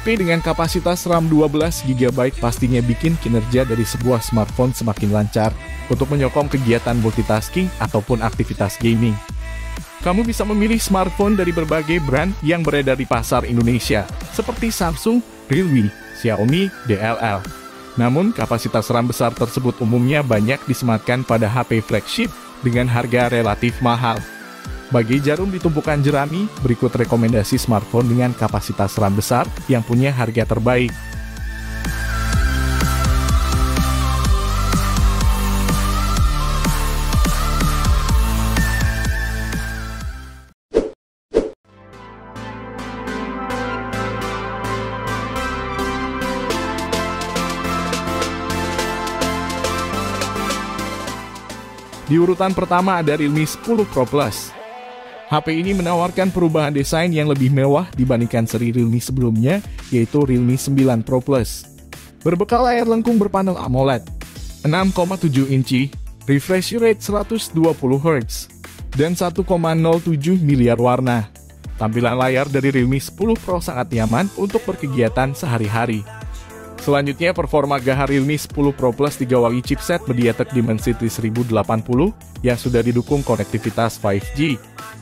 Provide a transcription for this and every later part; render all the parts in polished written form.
HP dengan kapasitas RAM 12 GB pastinya bikin kinerja dari sebuah smartphone semakin lancar untuk menyokong kegiatan multitasking ataupun aktivitas gaming. Kamu bisa memilih smartphone dari berbagai brand yang beredar di pasar Indonesia, seperti Samsung, Realme, Xiaomi, DLL. Namun, kapasitas RAM besar tersebut umumnya banyak disematkan pada HP flagship dengan harga relatif mahal. Bagi jarum di tumpukan jerami, berikut rekomendasi smartphone dengan kapasitas RAM besar yang punya harga terbaik. Di urutan pertama ada Realme 10 Pro Plus. HP ini menawarkan perubahan desain yang lebih mewah dibandingkan seri Realme sebelumnya, yaitu Realme 9 Pro Plus. Berbekal layar lengkung berpanel AMOLED, 6,7 inci, refresh rate 120 Hz, dan 1,07 miliar warna. Tampilan layar dari Realme 10 Pro sangat nyaman untuk berkegiatan sehari-hari. Selanjutnya, performa gahar Realme 10 Pro Plus 3 wali chipset MediaTek Dimensity 1080 yang sudah didukung konektivitas 5G.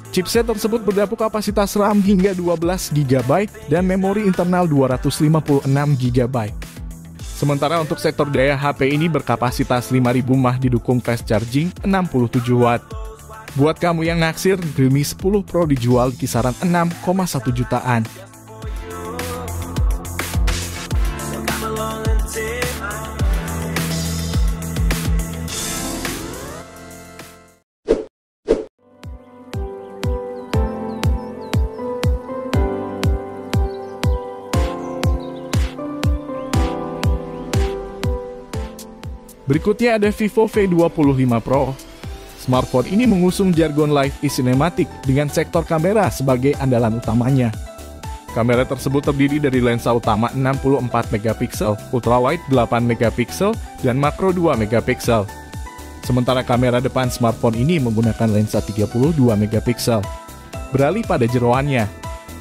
Chipset tersebut berdapur kapasitas RAM hingga 12 GB dan memori internal 256 GB. Sementara untuk sektor daya, HP ini berkapasitas 5000 mAh didukung fast charging 67 Watt. Buat kamu yang naksir, Realme 10 Pro dijual di kisaran 6,1 jutaan. Berikutnya ada Vivo V25 Pro. Smartphone ini mengusung jargon Life is Cinematic dengan sektor kamera sebagai andalan utamanya. Kamera tersebut terdiri dari lensa utama 64 megapiksel, ultrawide 8 megapiksel, dan makro 2 megapiksel. Sementara kamera depan smartphone ini menggunakan lensa 32 megapiksel. Beralih pada jeroannya,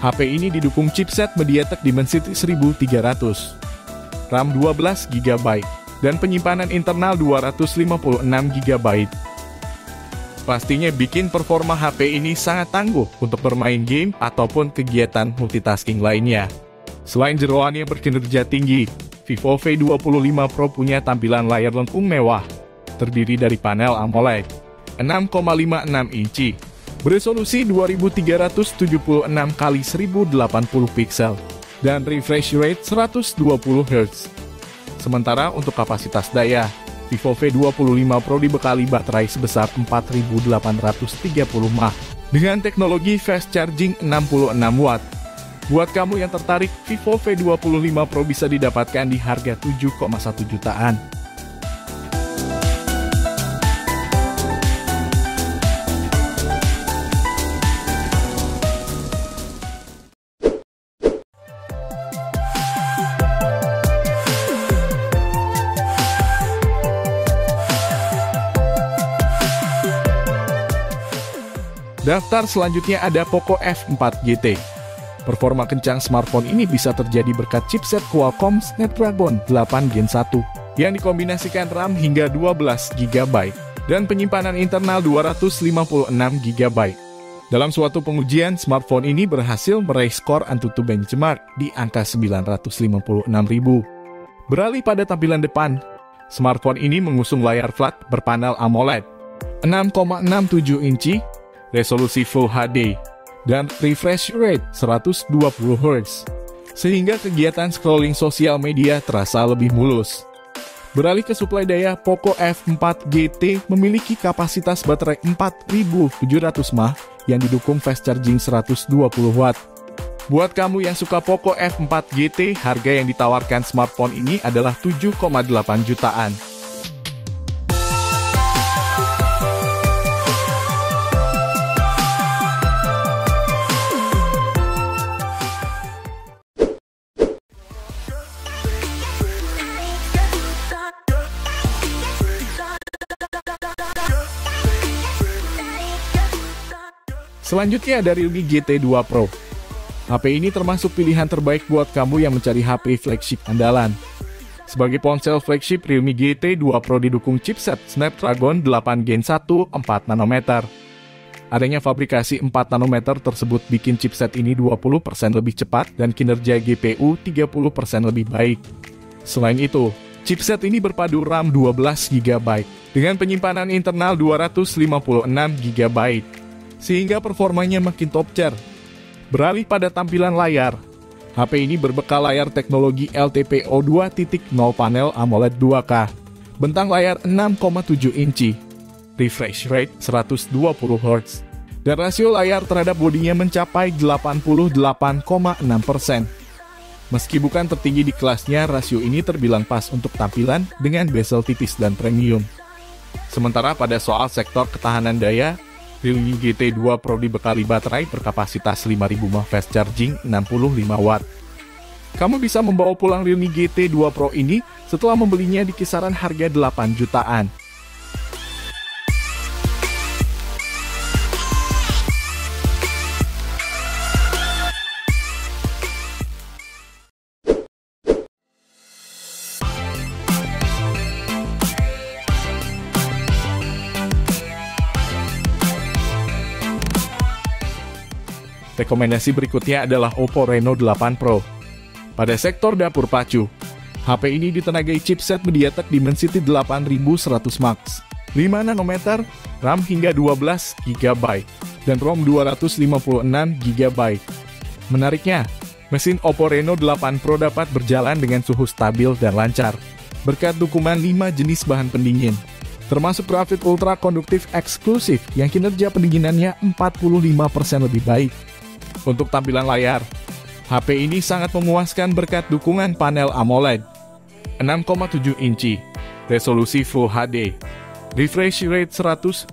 HP ini didukung chipset MediaTek Dimensity 1300, RAM 12 GB, dan penyimpanan internal 256 GB. Pastinya bikin performa HP ini sangat tangguh untuk bermain game ataupun kegiatan multitasking lainnya. Selain jeroannya berkinerja tinggi, Vivo V25 Pro punya tampilan layar lengkung mewah, terdiri dari panel AMOLED 6,56 inci, beresolusi 2376 x 1080 piksel, dan refresh rate 120 Hz. Sementara untuk kapasitas daya, Vivo V25 Pro dibekali baterai sebesar 4830 mAh dengan teknologi fast charging 66 Watt. Buat kamu yang tertarik, Vivo V25 Pro bisa didapatkan di harga 7,1 jutaan. Daftar selanjutnya ada Poco F4 GT. Performa kencang smartphone ini bisa terjadi berkat chipset Qualcomm Snapdragon 8 Gen 1 yang dikombinasikan RAM hingga 12 GB dan penyimpanan internal 256 GB. Dalam suatu pengujian, smartphone ini berhasil meraih skor AnTuTu benchmark di angka 956.000. Beralih pada tampilan depan, smartphone ini mengusung layar flat berpanel AMOLED 6,67 inci, resolusi Full HD, dan refresh rate 120 Hz, sehingga kegiatan scrolling sosial media terasa lebih mulus. Beralih ke suplai daya, Poco F4 GT memiliki kapasitas baterai 4700 mAh yang didukung fast charging 120 Watt. Buat kamu yang suka Poco F4 GT, harga yang ditawarkan smartphone ini adalah 7,8 jutaan. Selanjutnya ada Realme GT 2 Pro. HP ini termasuk pilihan terbaik buat kamu yang mencari HP flagship andalan. Sebagai ponsel flagship, Realme GT 2 Pro didukung chipset Snapdragon 8 Gen 1 4 nanometer. Adanya fabrikasi 4 nanometer tersebut bikin chipset ini 20% lebih cepat dan kinerja GPU 30% lebih baik. Selain itu, chipset ini berpadu RAM 12 GB dengan penyimpanan internal 256 GB, sehingga performanya makin top tier. Beralih pada tampilan layar, HP ini berbekal layar teknologi LTPO 2.0 panel AMOLED 2K, bentang layar 6,7 inci, refresh rate 120 Hz, dan rasio layar terhadap bodinya mencapai 88,6%. Meski bukan tertinggi di kelasnya, rasio ini terbilang pas untuk tampilan dengan bezel tipis dan premium. Sementara pada soal sektor ketahanan daya, Realme GT 2 Pro dibekali baterai berkapasitas 5000 mAh fast charging 65 Watt. Kamu bisa membawa pulang Realme GT 2 Pro ini setelah membelinya di kisaran harga 8 jutaan. Rekomendasi berikutnya adalah Oppo Reno 8 Pro. Pada sektor dapur pacu, HP ini ditenagai chipset MediaTek Dimensity 8100 Max, 5 nanometer, RAM hingga 12 GB, dan ROM 256 GB. Menariknya, mesin Oppo Reno 8 Pro dapat berjalan dengan suhu stabil dan lancar, berkat dukungan 5 jenis bahan pendingin, termasuk grafit ultra konduktif eksklusif yang kinerja pendinginannya 45% lebih baik. Untuk tampilan layar, HP ini sangat memuaskan berkat dukungan panel AMOLED 6,7 inci, resolusi Full HD, refresh rate 120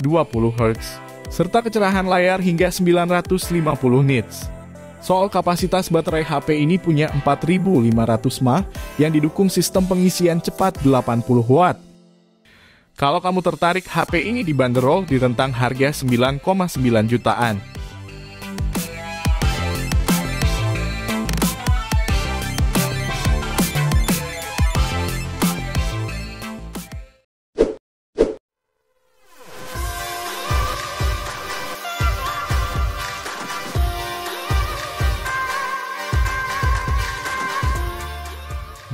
Hz, serta kecerahan layar hingga 950 nits. Soal kapasitas baterai HP ini punya 4500 mAh yang didukung sistem pengisian cepat 80 Watt. Kalau kamu tertarik, HP ini dibanderol di rentang harga 9,9 jutaan.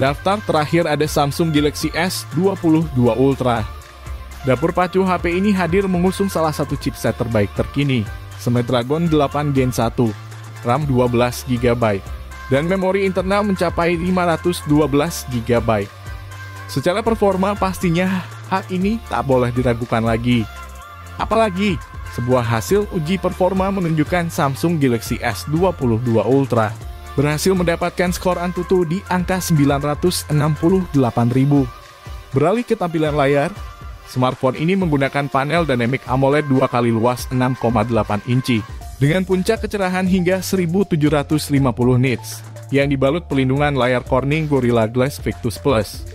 Daftar terakhir ada Samsung Galaxy S22 Ultra. Dapur pacu HP ini hadir mengusung salah satu chipset terbaik terkini, Snapdragon 8 Gen 1, RAM 12 GB, dan memori internal mencapai 512 GB. Secara performa pastinya hal ini tak boleh diragukan lagi. Apalagi, sebuah hasil uji performa menunjukkan Samsung Galaxy S22 Ultra berhasil mendapatkan skor Antutu di angka 968.000. Beralih ke tampilan layar, smartphone ini menggunakan panel Dynamic AMOLED 2 kali luas 6,8 inci dengan puncak kecerahan hingga 1750 nits yang dibalut pelindungan layar Corning Gorilla Glass Victus Plus.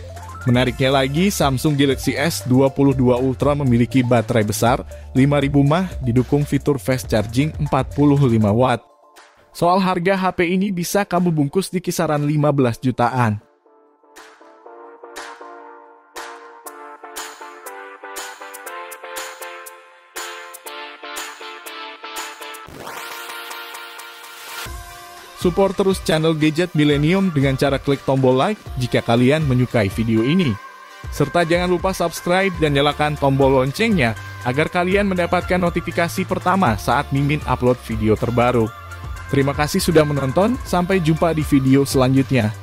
Menariknya lagi, Samsung Galaxy S22 Ultra memiliki baterai besar 5000 mAh didukung fitur fast charging 45 Watt. Soal harga, HP ini bisa kamu bungkus di kisaran 15 jutaan. Support terus channel Gadget Millennium dengan cara klik tombol like jika kalian menyukai video ini. Serta jangan lupa subscribe dan nyalakan tombol loncengnya agar kalian mendapatkan notifikasi pertama saat Mimin upload video terbaru. Terima kasih sudah menonton, sampai jumpa di video selanjutnya.